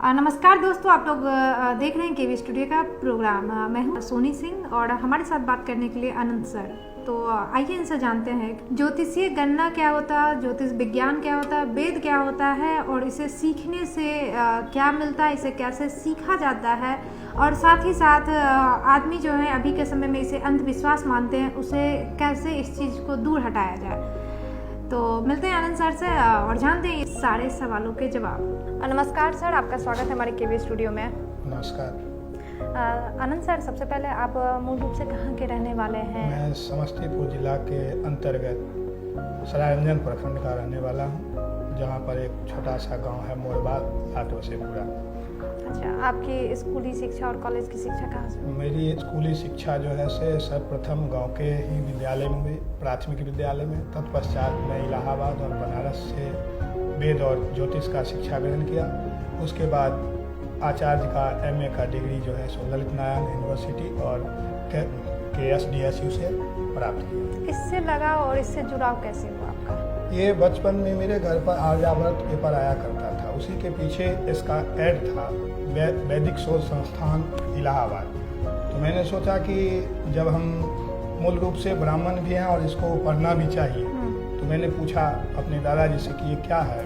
नमस्कार दोस्तों, आप लोग देख रहे हैं केवी स्टूडियो का प्रोग्राम। मैं हूं सोनी सिंह और हमारे साथ बात करने के लिए अनंत सर। तो आइए इनसे जानते हैं ज्योतिषीय गणना क्या होता है, ज्योतिष विज्ञान क्या होता है, वेद क्या होता है और इसे सीखने से क्या मिलता है, इसे कैसे सीखा जाता है और साथ ही साथ आदमी जो है अभी के समय में इसे अंधविश्वास मानते हैं, उसे कैसे इस चीज़ को दूर हटाया जाए। तो मिलते हैं आनंद सर से और जानते हैं इस सारे सवालों के जवाब। नमस्कार सर, आपका स्वागत है हमारे केवी स्टूडियो में। नमस्कार। आनंद सर, सबसे पहले आप मूल रूप से कहाँ के रहने वाले हैं? मैं समस्तीपुर जिला के अंतर्गत सरायरंजन प्रखंड का रहने वाला हूँ, जहाँ पर एक छोटा सा गांव है मोरबाद आटो से पूरा। अच्छा, आपकी स्कूली शिक्षा और कॉलेज की शिक्षा कहाँ से? मेरी स्कूली शिक्षा जो है से सर्वप्रथम गांव के ही विद्यालय में हुई, प्राथमिक विद्यालय में। तत्पश्चात मैं इलाहाबाद और बनारस से वेद और ज्योतिष का शिक्षा ग्रहण किया। उसके बाद आचार्य का MA का डिग्री जो है सो ललित नारायण यूनिवर्सिटी और KSDSU से प्राप्त किया। इससे लगाव और इससे जुड़ाव कैसे हुआ आपका? ये बचपन में मेरे घर पर आर्यावर्त पेपर आया करता था, उसी के पीछे इसका ऐड था, वैदिक शोध संस्थान इलाहाबाद। तो मैंने सोचा कि जब हम मूल रूप से ब्राह्मण भी हैं और इसको पढ़ना भी चाहिए, तो मैंने पूछा अपने दादाजी से कि ये क्या है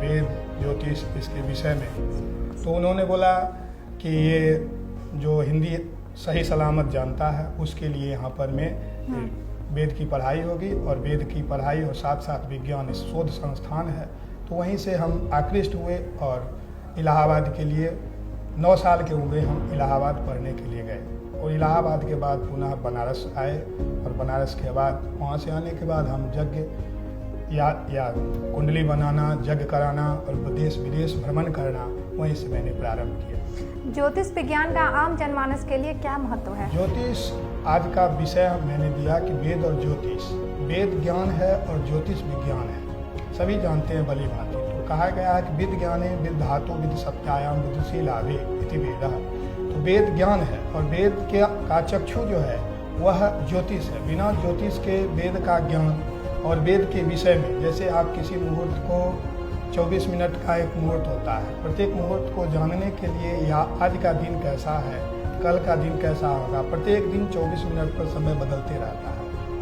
वेद ज्योतिष, इसके विषय में। तो उन्होंने बोला कि ये जो हिंदी सही सलामत जानता है उसके लिए यहाँ पर में वेद की पढ़ाई होगी और वेद की पढ़ाई और साथ साथ विज्ञान शोध संस्थान है। तो वहीं से हम आकृष्ट हुए और इलाहाबाद के लिए 9 साल के उम्र हम इलाहाबाद पढ़ने के लिए गए और इलाहाबाद के बाद पुनः बनारस आए और बनारस के बाद वहाँ से आने के बाद हम यज्ञ या कुंडली बनाना, यज्ञ कराना और देश विदेश भ्रमण करना वहीं से मैंने प्रारंभ किया। ज्योतिष विज्ञान का आम जनमानस के लिए क्या महत्व है? ज्योतिष आज का विषय मैंने दिया कि वेद और ज्योतिष, वेद ज्ञान है और ज्योतिष विज्ञान है, सभी जानते हैं भली भांति। तो कहा गया है कि विद ज्ञाने विद धातु विद सत्यायाम विदुषी लाभे इति वेदः। तो वेद ज्ञान है और वेद का चक्षु जो है वह ज्योतिष है। बिना ज्योतिष के वेद का ज्ञान और वेद के विषय में, जैसे आप किसी मुहूर्त को 24 मिनट का एक मुहूर्त होता है, प्रत्येक मुहूर्त को जानने के लिए या आज का दिन कैसा है, कल का दिन कैसा होगा, प्रत्येक दिन 24 मिनट पर समय बदलते रहता है।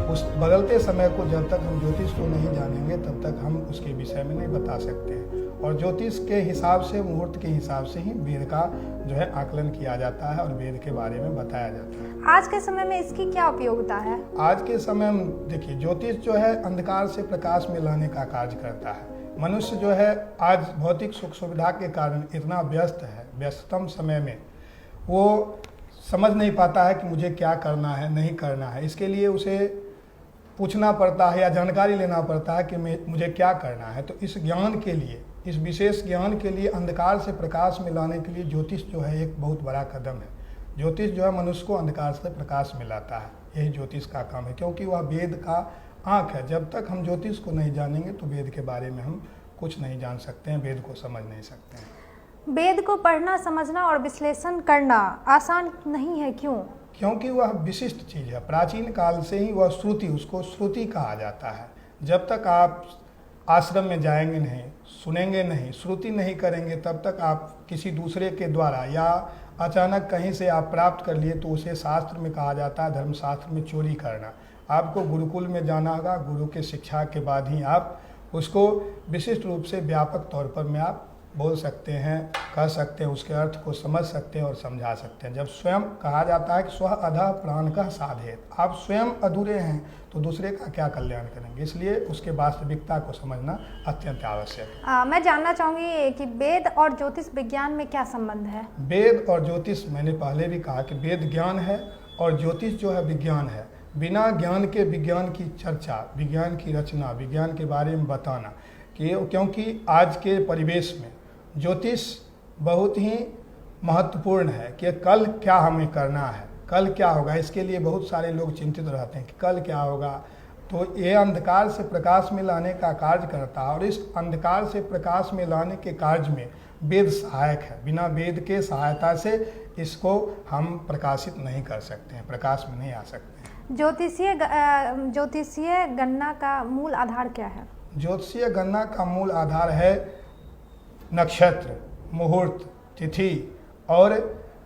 उस बदलते समय को जब तक हम ज्योतिष को नहीं जानेंगे तब तक हम उसके विषय में नहीं बता सकते हैं। और ज्योतिष के हिसाब से, मुहूर्त के हिसाब से ही वेद का जो है आकलन किया जाता है और वेद के बारे में बताया जाता है। आज के समय में इसकी क्या उपयोगिता है? आज के समय में देखिए, ज्योतिष जो है अंधकार से प्रकाश में लाने का कार्य करता है। मनुष्य जो है आज भौतिक सुख सुविधा के कारण इतना व्यस्त है, व्यस्ततम समय में वो समझ नहीं पाता है कि मुझे क्या करना है, नहीं करना है। इसके लिए उसे पूछना पड़ता है या जानकारी लेना पड़ता है कि मुझे क्या करना है। तो इस ज्ञान के लिए, इस विशेष ज्ञान के लिए अंधकार से प्रकाश में लाने के लिए ज्योतिष जो है एक बहुत बड़ा कदम है। ज्योतिष जो है मनुष्य को अंधकार से प्रकाश में लाता है, यही ज्योतिष का काम है, क्योंकि वह वेद का आँख है। जब तक हम ज्योतिष को नहीं जानेंगे तो वेद के बारे में हम कुछ नहीं जान सकते हैं, वेद को समझ नहीं सकते हैं। वेद को पढ़ना, समझना और विश्लेषण करना आसान नहीं है, क्यों? क्योंकि वह विशिष्ट चीज़ है। प्राचीन काल से ही वह श्रुति, उसको श्रुति कहा जाता है। जब तक आप आश्रम में जाएंगे नहीं, सुनेंगे नहीं, श्रुति नहीं करेंगे, तब तक आप किसी दूसरे के द्वारा या अचानक कहीं से आप प्राप्त कर लिए तो उसे शास्त्र में कहा जाता है, धर्मशास्त्र में चोरी करना। आपको गुरुकुल में जाना होगा, गुरु के शिक्षा के बाद ही आप उसको विशिष्ट रूप से व्यापक तौर पर में आप बोल सकते हैं, कह सकते हैं, उसके अर्थ को समझ सकते हैं और समझा सकते हैं। जब स्वयं कहा जाता है कि स्व अधः प्राण का साधेत, आप स्वयं अधूरे हैं तो दूसरे का क्या कल्याण करेंगे, इसलिए उसके वास्तविकता को समझना अत्यंत आवश्यक है। मैं जानना चाहूँगी कि वेद और ज्योतिष विज्ञान में क्या संबंध है? वेद और ज्योतिष, मैंने पहले भी कहा कि वेद ज्ञान है और ज्योतिष जो है विज्ञान है। बिना ज्ञान के विज्ञान की चर्चा, विज्ञान की रचना, विज्ञान के बारे में बताना, क्योंकि आज के परिवेश में ज्योतिष बहुत ही महत्वपूर्ण है कि कल क्या हमें करना है, कल क्या होगा। इसके लिए बहुत सारे लोग चिंतित रहते हैं कि कल क्या होगा। तो ये अंधकार से प्रकाश में लाने का कार्य करता है और इस अंधकार से प्रकाश में लाने के कार्य में वेद सहायक है। बिना वेद के सहायता से इसको हम प्रकाशित नहीं कर सकते हैं, प्रकाश में नहीं आ सकते हैं। ज्योतिषीय गणना का मूल आधार क्या है? ज्योतिषीय गणना का मूल आधार है नक्षत्र, मुहूर्त, तिथि और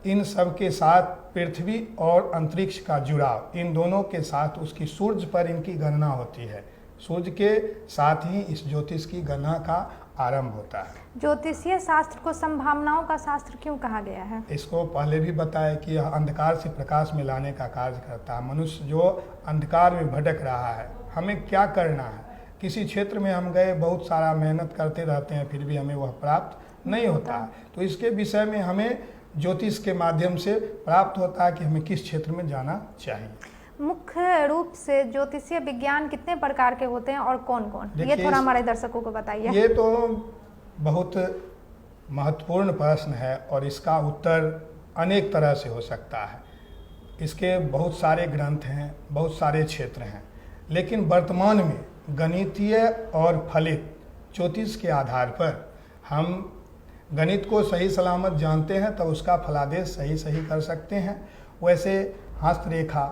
इन सब के साथ पृथ्वी और अंतरिक्ष का जुड़ाव, इन दोनों के साथ उसकी सूर्य पर इनकी गणना होती है। सूर्य के साथ ही इस ज्योतिष की गणना का आरंभ होता है। ज्योतिषीय शास्त्र को संभावनाओं का शास्त्र क्यों कहा गया है? इसको पहले भी बताया कि यह अंधकार से प्रकाश में लाने का कार्य करता है। मनुष्य जो अंधकार में भटक रहा है, हमें क्या करना है? किसी क्षेत्र में हम गए, बहुत सारा मेहनत करते रहते हैं, फिर भी हमें वह प्राप्त नहीं होता है। तो इसके विषय में हमें ज्योतिष के माध्यम से प्राप्त होता है कि हमें किस क्षेत्र में जाना चाहिए। मुख्य रूप से ज्योतिषीय विज्ञान कितने प्रकार के होते हैं और कौन कौन? ये थोड़ा हमारे दर्शकों को बताइए। ये तो बहुत महत्वपूर्ण प्रश्न है और इसका उत्तर अनेक तरह से हो सकता है। इसके बहुत सारे ग्रंथ हैं, बहुत सारे क्षेत्र हैं, लेकिन वर्तमान में गणितीय और फलित ज्योतिष के आधार पर हम गणित को सही सलामत जानते हैं, तब उसका फलादेश सही कर सकते हैं। वैसे हस्तरेखा,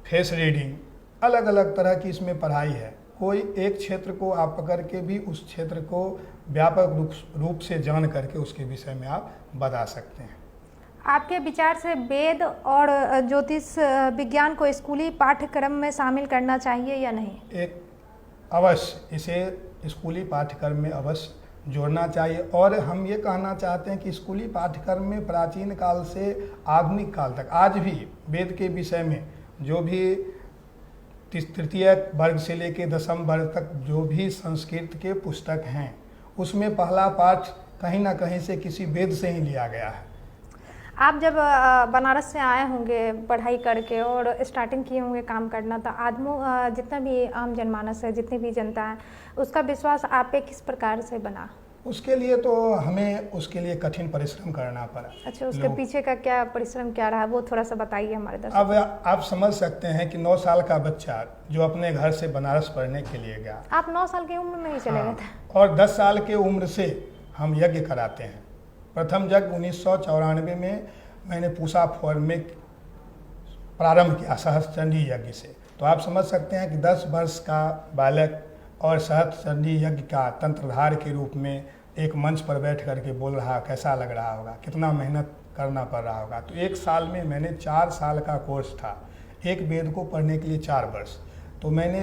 फेस रीडिंग, अलग अलग तरह की इसमें पढ़ाई है। कोई एक क्षेत्र को आप पकड़ के भी उस क्षेत्र को व्यापक रूप से जान करके उसके विषय में आप बता सकते हैं। आपके विचार से वेद और ज्योतिष विज्ञान को स्कूली पाठ्यक्रम में शामिल करना चाहिए या नहीं? एक अवश्य इसे स्कूली पाठ्यक्रम में अवश्य जोड़ना चाहिए। और हम ये कहना चाहते हैं कि स्कूली पाठ्यक्रम में प्राचीन काल से आधुनिक काल तक आज भी वेद के विषय में जो भी तृतीय वर्ग से लेकर 10वीं वर्ग तक जो भी संस्कृत के पुस्तक हैं, उसमें पहला पाठ कहीं ना कहीं से किसी वेद से ही लिया गया है। आप जब बनारस से आए होंगे पढ़ाई करके और स्टार्टिंग किए होंगे काम करना, तो जितना भी आम जनमानस है, जितनी भी जनता है, उसका विश्वास आप पे किस प्रकार से बना? उसके लिए तो हमें उसके लिए कठिन परिश्रम करना पड़ा। अच्छा, उसके पीछे का क्या परिश्रम क्या रहा, वो थोड़ा सा बताइए हमारे दर्शकों। अब आप समझ सकते हैं कि 9 साल का बच्चा जो अपने घर से बनारस पढ़ने के लिए गया। आप 9 साल की उम्र में ही चले गए थे? और 10 साल के उम्र से हम यज्ञ कराते हैं। प्रथम यज्ञ 1994 में मैंने पूसा फॉर्म में प्रारंभ किया सहस्त्रचंडी यज्ञ से। तो आप समझ सकते हैं कि 10 वर्ष का बालक और सहस्त्रचंडी यज्ञ का तंत्रधार के रूप में एक मंच पर बैठ करके बोल रहा, कैसा लग रहा होगा, कितना मेहनत करना पड़ रहा होगा। तो एक साल में मैंने 4 साल का कोर्स था, एक वेद को पढ़ने के लिए 4 वर्ष। तो मैंने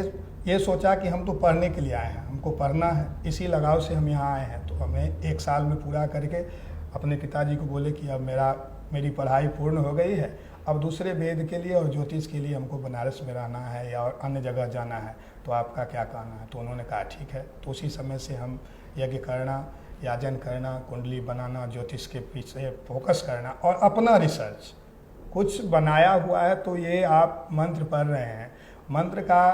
ये सोचा कि हम तो पढ़ने के लिए आए हैं, हमको पढ़ना है, इसी लगाव से हम यहाँ आए हैं। तो हमें 1 साल में पूरा करके अपने पिताजी को बोले कि अब मेरी पढ़ाई पूर्ण हो गई है, अब दूसरे वेद के लिए और ज्योतिष के लिए हमको बनारस में रहना है या और अन्य जगह जाना है, तो आपका क्या कहना है? तो उन्होंने कहा ठीक है। तो उसी समय से हम यज्ञ करना, याजन करना, कुंडली बनाना, ज्योतिष के पीछे फोकस करना और अपना रिसर्च कुछ बनाया हुआ है। तो ये आप मंत्र पढ़ रहे हैं, मंत्र का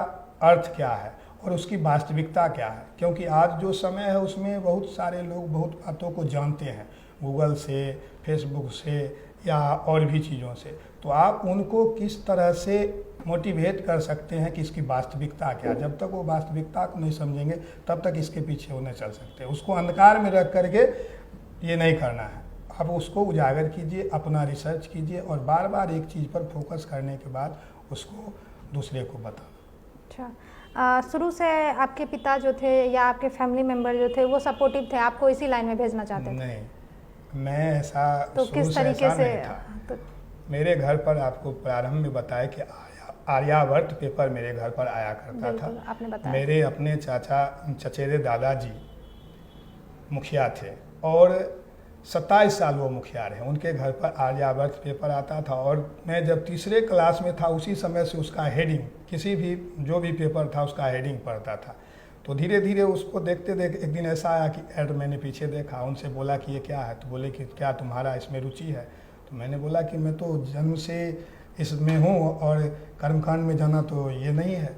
अर्थ क्या है और उसकी वास्तविकता क्या है? क्योंकि आज जो समय है उसमें बहुत सारे लोग बहुत बातों को जानते हैं, गूगल से, फेसबुक से या और भी चीज़ों से। तो आप उनको किस तरह से मोटिवेट कर सकते हैं कि इसकी वास्तविकता क्या है? जब तक वो वास्तविकता को नहीं समझेंगे तब तक इसके पीछे वो नहीं चल सकते। उसको अंधकार में रख करके ये नहीं करना है। आप उसको उजागर कीजिए, अपना रिसर्च कीजिए और बार बार एक चीज़ पर फोकस करने के बाद उसको दूसरे को बताना। अच्छा, शुरू से आपके पिता जो थे या आपके फैमिली मेम्बर जो थे वो सपोर्टिव थे, आपको इसी लाइन में भेजना चाहते थे? नहीं, मैं ऐसा तो किस तरीके से? तो मेरे घर पर आपको प्रारंभ में बताया कि आर्यावर्त पेपर मेरे घर पर आया करता था। आपने बताया। मेरे अपने चचेरे दादाजी मुखिया थे और 27 साल वो मुखिया रहे, उनके घर पर आर्यावर्त पेपर आता था। और मैं जब तीसरे क्लास में था उसी समय से उसका हेडिंग, किसी भी जो भी पेपर था उसका हेडिंग पढ़ता था। तो धीरे धीरे उसको देखते एक दिन ऐसा आया कि ऐड मैंने पीछे देखा, उनसे बोला कि ये क्या है? तो बोले कि क्या तुम्हारा इसमें रुचि है? तो मैंने बोला कि मैं तो जन्म से इसमें हूँ और कर्मकांड में जाना तो ये नहीं है।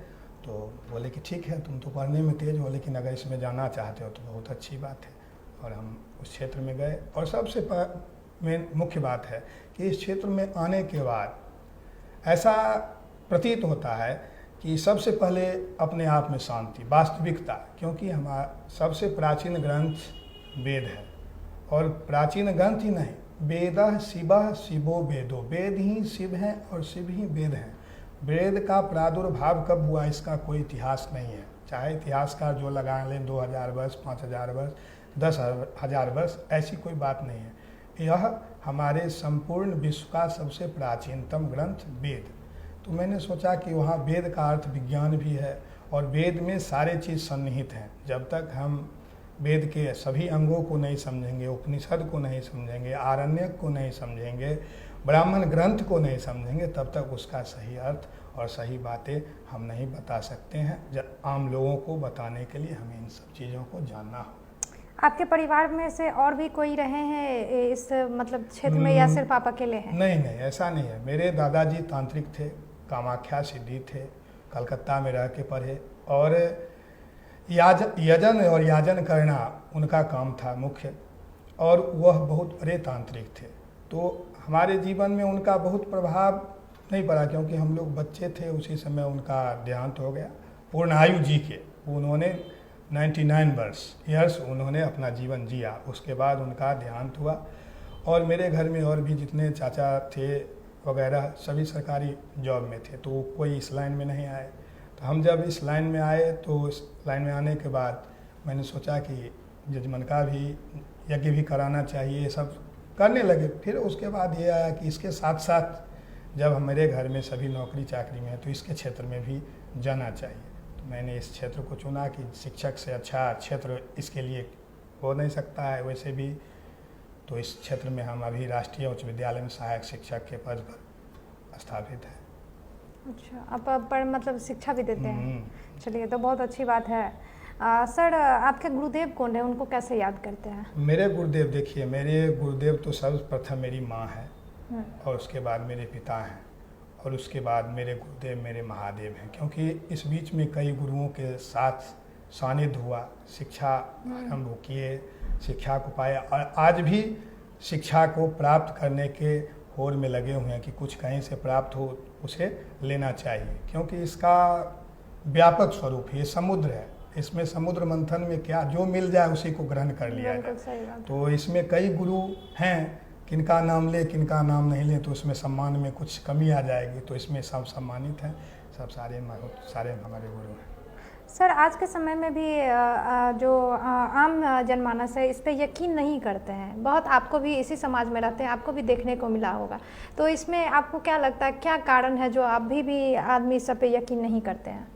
तो बोले कि ठीक है, तुम तो पढ़ने में तेज हो, लेकिन अगर इसमें जाना चाहते हो तो बहुत अच्छी बात है। और हम उस क्षेत्र में गए और सबसे मुख्य बात है कि इस क्षेत्र में आने के बाद ऐसा प्रतीत होता है कि सबसे पहले अपने आप में शांति, वास्तविकता, क्योंकि हमारा सबसे प्राचीन ग्रंथ वेद है। और प्राचीन ग्रंथ ही नहीं, वेदः शिवः शिवो वेदो, वेद ही शिव हैं और शिव ही वेद हैं। वेद का प्रादुर्भाव कब हुआ इसका कोई इतिहास नहीं है, चाहे इतिहासकार जो लगा लें 2000 वर्ष 5000 वर्ष, 10,000 वर्ष, ऐसी कोई बात नहीं है। यह हमारे संपूर्ण विश्व का सबसे प्राचीनतम ग्रंथ वेद। तो मैंने सोचा कि वहाँ वेद का अर्थ विज्ञान भी है और वेद में सारे चीज़ सन्निहित हैं। जब तक हम वेद के सभी अंगों को नहीं समझेंगे, उपनिषद को नहीं समझेंगे, आरण्यक को नहीं समझेंगे, ब्राह्मण ग्रंथ को नहीं समझेंगे, तब तक उसका सही अर्थ और सही बातें हम नहीं बता सकते हैं। जब आम लोगों को बताने के लिए हमें इन सब चीज़ों को जानना हो। आपके परिवार में से और भी कोई रहे हैं इस मतलब क्षेत्र में या सिर्फ आप अकेले हैं? नहीं, ऐसा नहीं है। मेरे दादाजी तांत्रिक थे, कामाख्या सिद्धि थे, कलकत्ता में रह के पढ़े और यजन और याजन करना उनका काम था मुख्य, और वह बहुत बड़े तांत्रिक थे। तो हमारे जीवन में उनका बहुत प्रभाव नहीं पड़ा, क्योंकि हम लोग बच्चे थे उसी समय उनका देहांत हो गया। पूर्ण आयु जी के उन्होंने 99 ईयर्स उन्होंने अपना जीवन जिया, उसके बाद उनका देहांत हुआ। और मेरे घर में और भी जितने चाचा थे वगैरह सभी सरकारी जॉब में थे, तो कोई इस लाइन में नहीं आए। तो हम जब इस लाइन में आए तो इस लाइन में आने के बाद मैंने सोचा कि जजमन का भी यज्ञ भी कराना चाहिए, सब करने लगे। फिर उसके बाद ये आया कि इसके साथ साथ जब मेरे घर में सभी नौकरी चाकरी में है तो इसके क्षेत्र में भी जाना चाहिए। तो मैंने इस क्षेत्र को चुना कि शिक्षक से अच्छा क्षेत्र इसके लिए हो नहीं सकता है वैसे भी। तो इस क्षेत्र में हम अभी राष्ट्रीय उच्च विद्यालय में सहायक शिक्षक के पद पर स्थापित हैं। अच्छा, आप पर मतलब शिक्षा भी देते हैं? चलिए, तो बहुत अच्छी बात है। सर, आपके गुरुदेव कौन है, उनको कैसे याद करते हैं? मेरे गुरुदेव, देखिए मेरे गुरुदेव तो सर्वप्रथम मेरी माँ है और उसके बाद मेरे पिता हैं और उसके बाद मेरे गुरुदेव मेरे महादेव हैं। क्योंकि इस बीच में कई गुरुओं के साथ सानिध्य हुआ, शिक्षा आरंभ किए, शिक्षा को पाया और आज भी शिक्षा को प्राप्त करने के होड़ में लगे हुए हैं कि कुछ कहीं से प्राप्त हो उसे लेना चाहिए। क्योंकि इसका व्यापक स्वरूप ये समुद्र है, इसमें समुद्र मंथन में क्या जो मिल जाए उसी को ग्रहण कर लिया जाए। तो इसमें कई गुरु हैं, किनका नाम ले किनका नाम नहीं ले तो उसमें सम्मान में कुछ कमी आ जाएगी। तो इसमें सब सम्मानित हैं, सब सारे हमारे गुरु हैं। सर, आज के समय में भी जो आम जनमानस है इस पे यकीन नहीं करते हैं बहुत। आपको भी इसी समाज में रहते हैं, आपको भी देखने को मिला होगा। तो इसमें आपको क्या लगता है, क्या कारण है जो अभी भी आदमी सब पे यकीन नहीं करते हैं?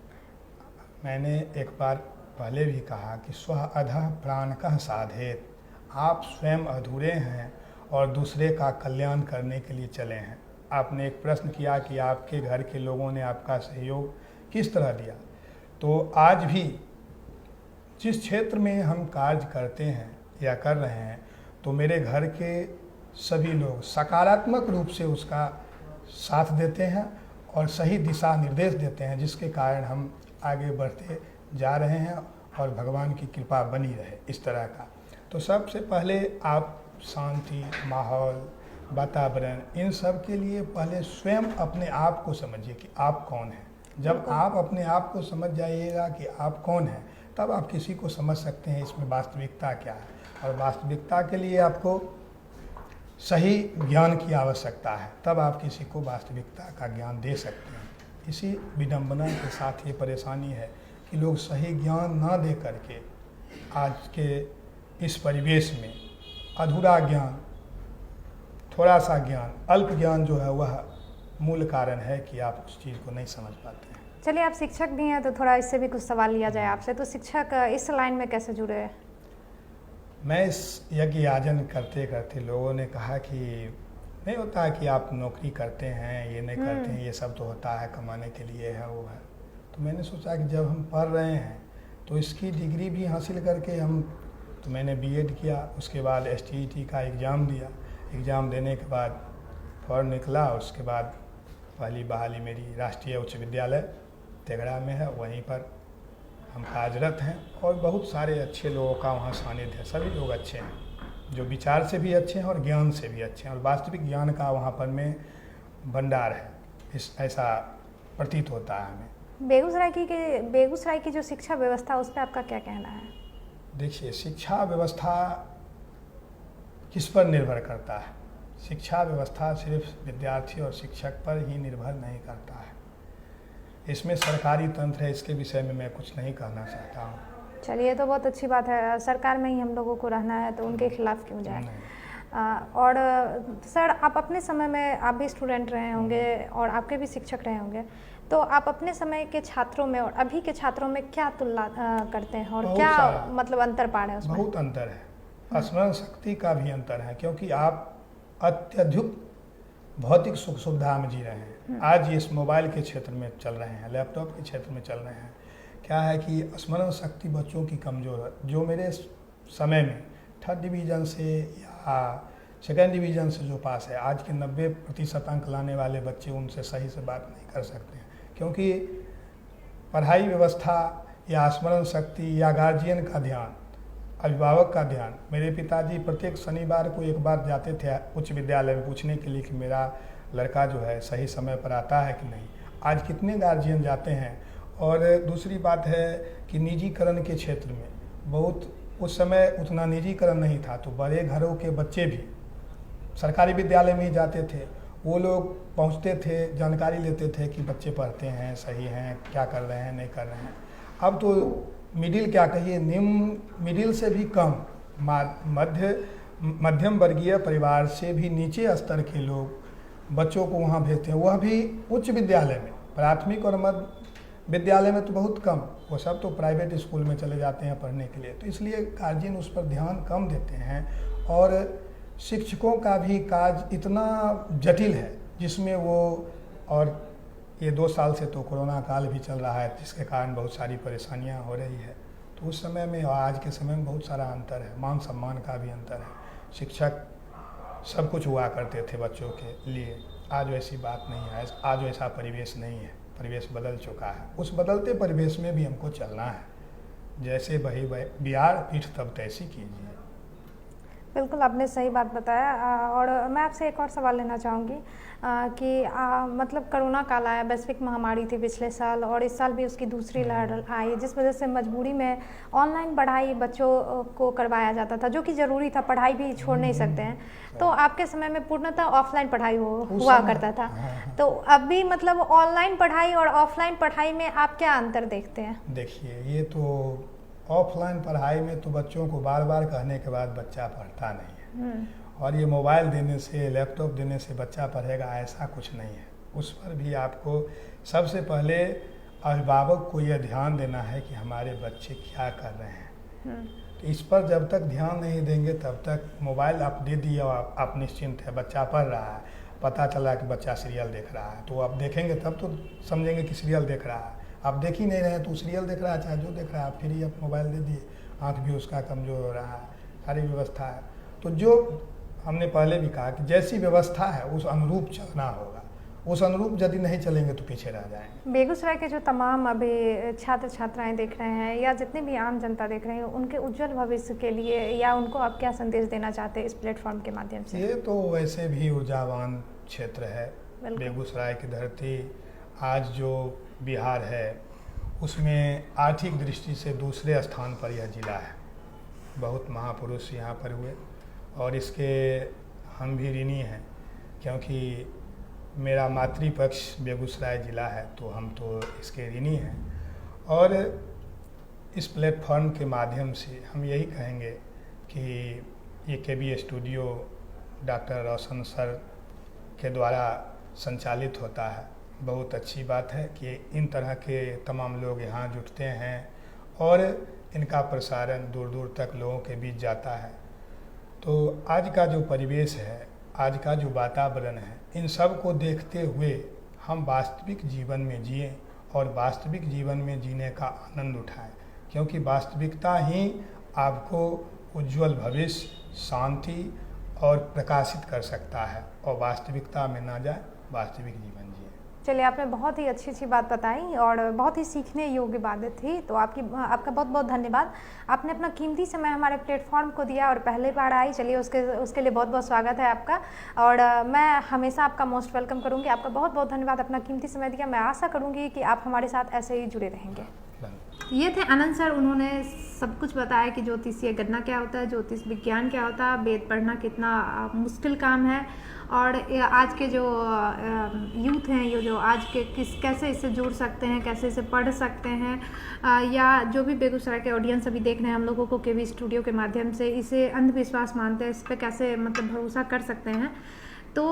मैंने एक बार पहले भी कहा कि स्व अधः प्राण कह साधेत। आप स्वयं अधूरे हैं और दूसरे का कल्याण करने के लिए चले हैं। आपने एक प्रश्न किया कि आपके घर के लोगों ने आपका सहयोग किस तरह दिया। तो आज भी जिस क्षेत्र में हम कार्य करते हैं या कर रहे हैं, तो मेरे घर के सभी लोग सकारात्मक रूप से उसका साथ देते हैं और सही दिशा निर्देश देते हैं, जिसके कारण हम आगे बढ़ते जा रहे हैं और भगवान की कृपा बनी रहे इस तरह का। तो सबसे पहले आप शांति, माहौल, वातावरण, इन सब के लिए पहले स्वयं अपने आप को समझिए कि आप कौन हैं। जब आप अपने आप को समझ जाइएगा कि आप कौन हैं, तब आप किसी को समझ सकते हैं इसमें वास्तविकता क्या है। और वास्तविकता के लिए आपको सही ज्ञान की आवश्यकता है, तब आप किसी को वास्तविकता का ज्ञान दे सकते हैं। इसी विडंबना के साथ ये परेशानी है कि लोग सही ज्ञान ना दे करके आज के इस परिवेश में अधूरा ज्ञान, थोड़ा सा ज्ञान, अल्प ज्ञान जो है वह मूल कारण है कि आप उस चीज़ को नहीं समझ पाते हैं। चलिए, आप शिक्षक भी हैं तो थोड़ा इससे भी कुछ सवाल लिया जाए आपसे। तो शिक्षक इस लाइन में कैसे जुड़े हैं? मैं इस यज्ञ याजन करते करते लोगों ने कहा कि नहीं होता है कि आप नौकरी करते हैं, ये नहीं करते हैं, ये सब तो होता है कमाने के लिए है वो है। तो मैंने सोचा कि जब हम पढ़ रहे हैं तो इसकी डिग्री भी हासिल करके तो मैंने बीएड किया। उसके बाद STET का एग्ज़ाम दिया। एग्ज़ाम देने के बाद फॉर्म निकला। उसके बाद पहली बहाली मेरी राष्ट्रीय उच्च विद्यालय तेघड़ा में है, वहीं पर हम कार्यरत हैं। और बहुत सारे अच्छे लोगों का वहाँ सानिध्य है, सभी लोग अच्छे हैं, जो विचार से भी अच्छे हैं और ज्ञान से भी अच्छे हैं, और वास्तविक ज्ञान का वहाँ पर में भंडार है, ऐसा प्रतीत होता है हमें। बेगूसराय की जो शिक्षा व्यवस्था, उस पर आपका क्या कहना है? देखिए, शिक्षा व्यवस्था किस पर निर्भर करता है? शिक्षा व्यवस्था सिर्फ विद्यार्थी और शिक्षक पर ही निर्भर नहीं करता है। इसमें सरकारी तंत्र है, इसके विषय में मैं कुछ नहीं कहना चाहता हूँ। चलिए, तो बहुत अच्छी बात है। सरकार में ही हम लोगों को रहना है, तो उनके खिलाफ क्यों जाए। और सर, आप अपने समय में आप भी स्टूडेंट रहे होंगे और आपके भी शिक्षक रहे होंगे, तो आप अपने समय के छात्रों में और अभी के छात्रों में क्या तुलना करते हैं और क्या मतलब अंतर पा रहे हैं उसमें? बहुत अंतर है, स्मरण शक्ति का भी अंतर है, क्योंकि आप अत्यधिक भौतिक सुख सुविधा में जी रहे हैं। आज इस मोबाइल के क्षेत्र में चल रहे हैं, लैपटॉप के क्षेत्र में चल रहे हैं। क्या है कि स्मरण शक्ति बच्चों की कमज़ोर है। जो मेरे समय में 3rd डिवीज़न से या 2nd डिवीज़न से जो पास है, आज के 90% अंक लाने वाले बच्चे उनसे सही से बात नहीं कर सकते हैं, क्योंकि पढ़ाई व्यवस्था या स्मरण शक्ति या गार्जियन का ध्यान, अभिभावक का ध्यान। मेरे पिताजी प्रत्येक शनिवार को एक बार जाते थे उच्च विद्यालय में पूछने के लिए कि मेरा लड़का जो है सही समय पर आता है कि नहीं। आज कितने गार्जियन जाते हैं। और दूसरी बात है कि निजीकरण के क्षेत्र में बहुत, उस समय उतना निजीकरण नहीं था, तो बड़े घरों के बच्चे भी सरकारी विद्यालय में ही जाते थे। वो लोग पहुंचते थे, जानकारी लेते थे कि बच्चे पढ़ते हैं, सही हैं, क्या कर रहे हैं, नहीं कर रहे हैं। अब तो मिडिल, क्या कहिए, निम्न मिडिल से भी कम, मध्यम वर्गीय परिवार से भी नीचे स्तर के लोग बच्चों को वहाँ भेजते हैं, वह भी उच्च विद्यालय में। प्राथमिक और मध्य विद्यालय में तो बहुत कम, वो सब तो प्राइवेट स्कूल में चले जाते हैं पढ़ने के लिए। तो इसलिए गार्जियन उस पर ध्यान कम देते हैं। और शिक्षकों का भी काज इतना जटिल है, जिसमें वो, और ये 2 साल से तो कोरोना काल भी चल रहा है, जिसके कारण बहुत सारी परेशानियां हो रही है। तो उस समय में और आज के समय में बहुत सारा अंतर है, मान सम्मान का भी अंतर है। शिक्षक सब कुछ हुआ करते थे बच्चों के लिए, आज वैसी बात नहीं है, आज वैसा परिवेश नहीं है, परिवेश बदल चुका है। उस बदलते परिवेश में भी हमको चलना है। जैसे बही बिहार पीठ तब तैसी कीजिए। बिल्कुल, आपने सही बात बताया। और मैं आपसे एक और सवाल लेना चाहूँगी कि मतलब कोरोना काल आया, वैश्विक महामारी थी पिछले साल, और इस साल भी उसकी दूसरी लहर आई, जिस वजह से मजबूरी में ऑनलाइन पढ़ाई बच्चों को करवाया जाता था, जो कि ज़रूरी था, पढ़ाई भी छोड़ नहीं सकते हैं। तो आपके समय में पूर्णतः ऑफलाइन पढ़ाई हुआ करता था। तो अभी मतलब ऑनलाइन पढ़ाई और ऑफलाइन पढ़ाई में आप क्या अंतर देखते हैं? देखिए, ये तो ऑफलाइन पढ़ाई में तो बच्चों को बार बार कहने के बाद बच्चा पढ़ता नहीं है, और ये मोबाइल देने से, लैपटॉप देने से बच्चा पढ़ेगा, ऐसा कुछ नहीं है। उस पर भी आपको सबसे पहले अभिभावक को यह ध्यान देना है कि हमारे बच्चे क्या कर रहे हैं। तो इस पर जब तक ध्यान नहीं देंगे तब तक मोबाइल आप दे दिए और आप निश्चिंत है, बच्चा पढ़ रहा है, पता चला कि बच्चा सीरियल देख रहा है, तो आप देखेंगे तब तो समझेंगे कि सीरियल देख रहा है। आप देख ही नहीं रहे हैं तो सीरियल देख रहा है, चाहे जो देख रहा है, फिर ही आप मोबाइल दे दिए, आँख भी उसका कमज़ोर हो रहा है, सारी व्यवस्था है। तो जो हमने पहले भी कहा कि जैसी व्यवस्था है उस अनुरूप चलना होगा, उस अनुरूप यदि नहीं चलेंगे तो पीछे रह जाएंगे। बेगूसराय के जो तमाम अभी छात्र छात्राएं देख रहे हैं या जितने भी आम जनता देख रहे हैं, उनके उज्जवल भविष्य के लिए या उनको आप क्या संदेश देना चाहते हैं इस प्लेटफॉर्म के माध्यम से? ये तो वैसे भी ऊर्जावान क्षेत्र है, बेगूसराय की धरती। आज जो बिहार है उसमें आर्थिक दृष्टि से दूसरे स्थान पर यह जिला है। बहुत महापुरुष यहाँ पर हुए और इसके हम भी ऋणी हैं, क्योंकि मेरा मातृपक्ष बेगूसराय ज़िला है, तो हम तो इसके ऋणी हैं। और इस प्लेटफॉर्म के माध्यम से हम यही कहेंगे कि ये KB स्टूडियो डॉक्टर रोशन सर के द्वारा संचालित होता है। बहुत अच्छी बात है कि इन तरह के तमाम लोग यहाँ जुटते हैं और इनका प्रसारण दूर दूर तक लोगों के बीच जाता है। तो आज का जो परिवेश है, आज का जो वातावरण है, इन सब को देखते हुए हम वास्तविक जीवन में जिएं और वास्तविक जीवन में जीने का आनंद उठाएं, क्योंकि वास्तविकता ही आपको उज्जवल भविष्य, शांति और प्रकाशित कर सकता है। और वास्तविकता में ना जाए, वास्तविक जीवन जिए। चलिए, आपने बहुत ही अच्छी बात बताई और बहुत ही सीखने योग्य बातें थी, तो आपका बहुत बहुत धन्यवाद। आपने अपना कीमती समय हमारे प्लेटफॉर्म को दिया और पहले बार आई, चलिए उसके लिए बहुत बहुत स्वागत है आपका। और मैं हमेशा आपका मोस्ट वेलकम करूंगी। आपका बहुत बहुत धन्यवाद, अपना कीमती समय दिया। मैं आशा करूंगी कि आप हमारे साथ ऐसे ही जुड़े रहेंगे। ये थे आनंद सर। उन्होंने सब कुछ बताया कि ज्योतिषीय गणना क्या होता है, ज्योतिष विज्ञान क्या होता है, वेद पढ़ना कितना मुश्किल काम है, और आज के जो यूथ हैं, ये जो आज के कैसे इससे जुड़ सकते हैं, कैसे इसे पढ़ सकते हैं, या जो भी बेगूसराय के ऑडियंस अभी देख रहे हैं हम लोगों को केवी स्टूडियो के माध्यम से, इसे अंधविश्वास मानते हैं, इस पर कैसे मतलब भरोसा कर सकते हैं। तो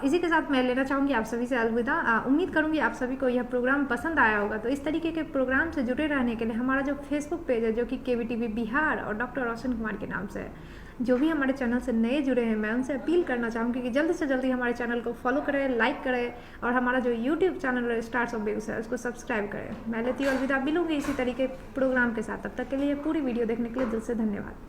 इसी के साथ मैं लेना चाहूँगी आप सभी से अलविदा। उम्मीद करूँगी आप सभी को यह प्रोग्राम पसंद आया होगा। तो इस तरीके के प्रोग्राम से जुड़े रहने के लिए हमारा जो फेसबुक पेज है, जो कि केवीटीवी बिहार और डॉक्टर रोशन कुमार के नाम से है, जो भी हमारे चैनल से नए जुड़े हैं, मैं उनसे अपील करना चाहूँगी कि जल्दी से जल्दी हमारे चैनल को फॉलो करें, लाइक करें, और हमारा जो यूट्यूब चैनल है स्टार्स ऑफ बेगूसराय, उसको सब्सक्राइब करें। मैं लेती हूँ अलविदा, मिलूंगी इसी तरीके प्रोग्राम के साथ। तब तक के लिए पूरी वीडियो देखने के लिए दिल से धन्यवाद।